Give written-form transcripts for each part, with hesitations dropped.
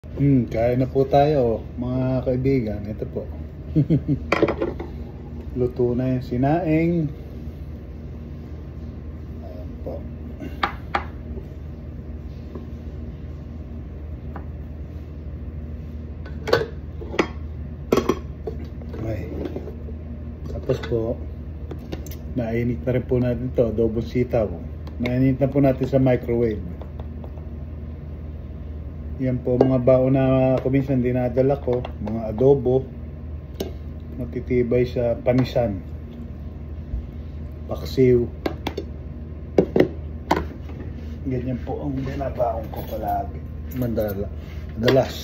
Kain na po tayo mga kaibigan. Ito po. Luto na yung sinaing. Ayan po. Okay. Tapos po, nainit na rin po natin to, adobong sitaw. Nainit na po natin sa microwave. Yan po mga baon na kuminsan dinadala ko, mga adobo, matitibay sa panisan, paksiw. Ganyan po ang binabaon ko palagi. Madalas.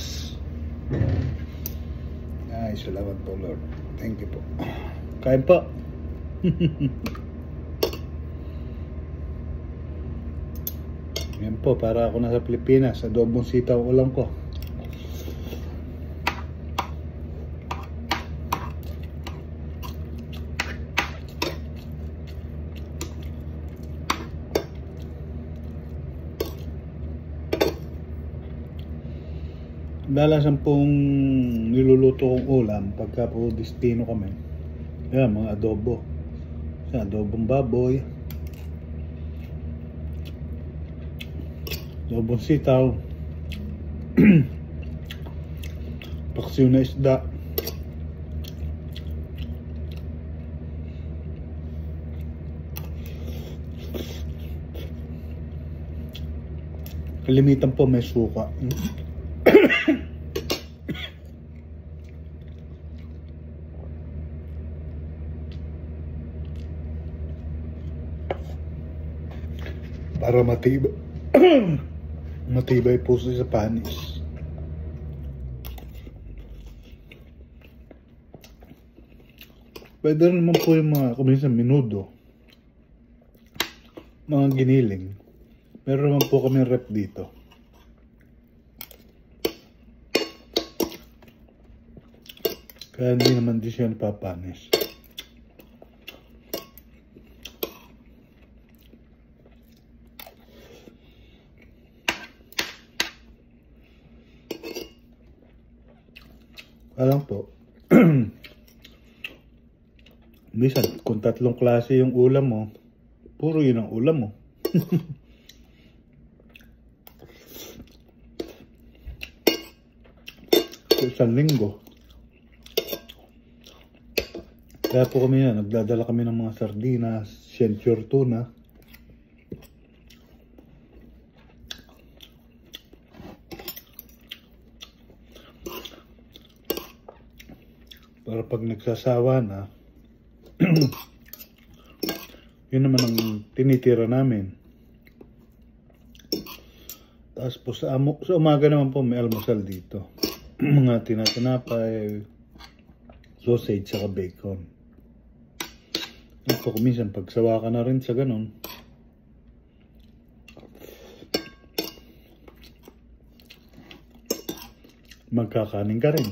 Ay, salamat po Lord. Thank you po. Kain po. Yan po, para ako nasa Pilipinas. Adobong sitaw ulam ko. Dalasan pong niluluto kong ulam pagka po destino kami. Yan, mga adobo. Yan, adobong baboy, adobong sitaw, paksiw na isda, kalimitan po may suka. Para matibay. Matibay po sa panis. Pwede naman po yung mga kuminsan minudo, mga giniling. Meron naman po kami rep dito. Kaya hindi naman din siya napapanis. Alam po, minsan kung tatlong klase yung ulam mo, puro yun ang ulam mo. Isang linggo. Kaya po kami yan, nagdadala kami ng mga sardinas, shellfish tuna. Para pag nagsasawa na, yun naman ang tinitira namin. Tapos po sa umaga naman po may almusal dito. Mga tinatinapay, sausage, saka bacon. Yan po, kuminsan pagsawa ka na rin sa ganun, magkakanin ka rin.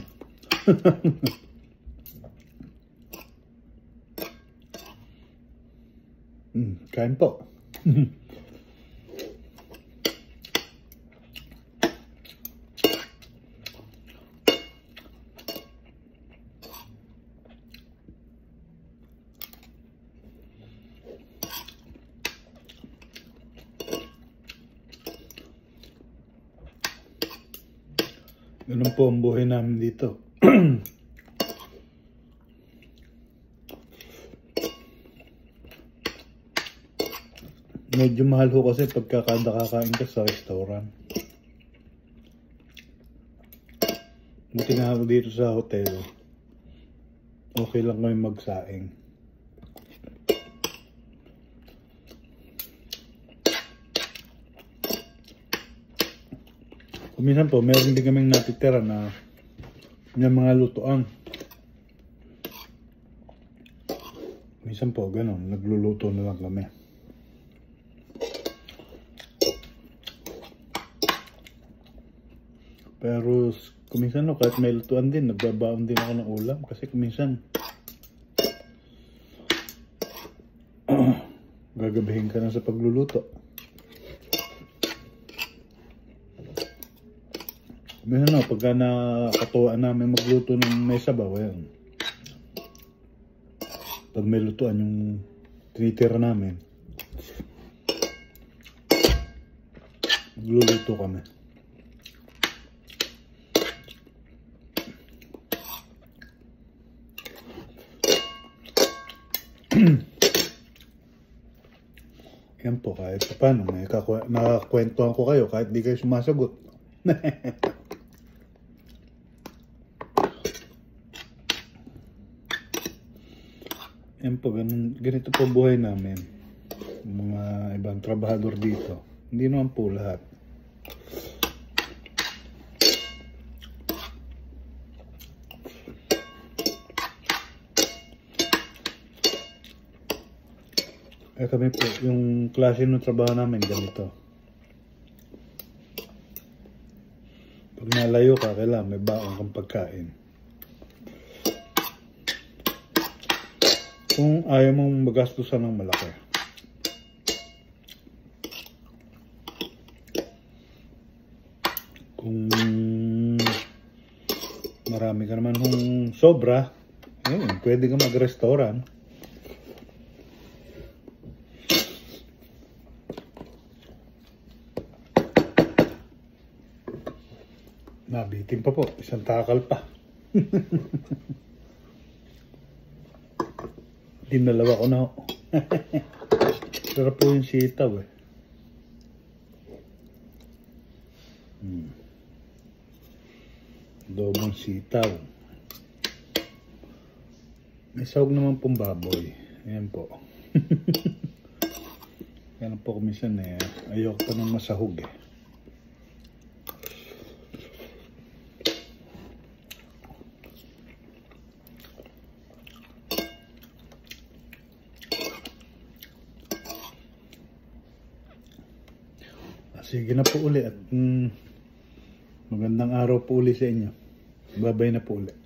Kain po. Ganun po ang buhay namin dito. Medyo mahal ho kasi pagkakada kakain ka sa restaurant. Buti na ako dito sa hotel. Okay lang kami magsaing. Kuminsan po, meron din kaming natitira na yung mga lutoan. Minsan po, ganun, nagluluto na lang kami. Pero kuminsan no, kahit may lutuan din, nagbabaon din ako ng ulam kasi kuminsan gagabihin ka na sa pagluluto. Minsan pagka nakatuwaan namin magluto ng may sabaw, ayan. Pag may lutuan yung tinitira namin, magluluto kami. Yan po, kahit paano, nakakwentuhan ko kayo kahit di kayo sumasagot. Yan po, ganito po buhay namin. Mga ibang trabahador dito. Hindi naman po lahat. Kami po, yung klase ng trabaho namin ganito. Pag nalayo ka, kailangan may baon kang pagkain. Kung ayaw mong magastusan ng malaki. Kung marami ka naman kung sobra, ayun, pwede ka mag-restaurant. Nabitin pa po, isang takal pa. Dinalawa ko na ho. Sarap po yung sitaw eh. Adobong sitaw. May sahog naman pong baboy. Ayan po. Yan po kumisan eh. Ayoko pa ng masahog eh. Sige na po uli at magandang araw po uli sa inyo. Babay na po uli.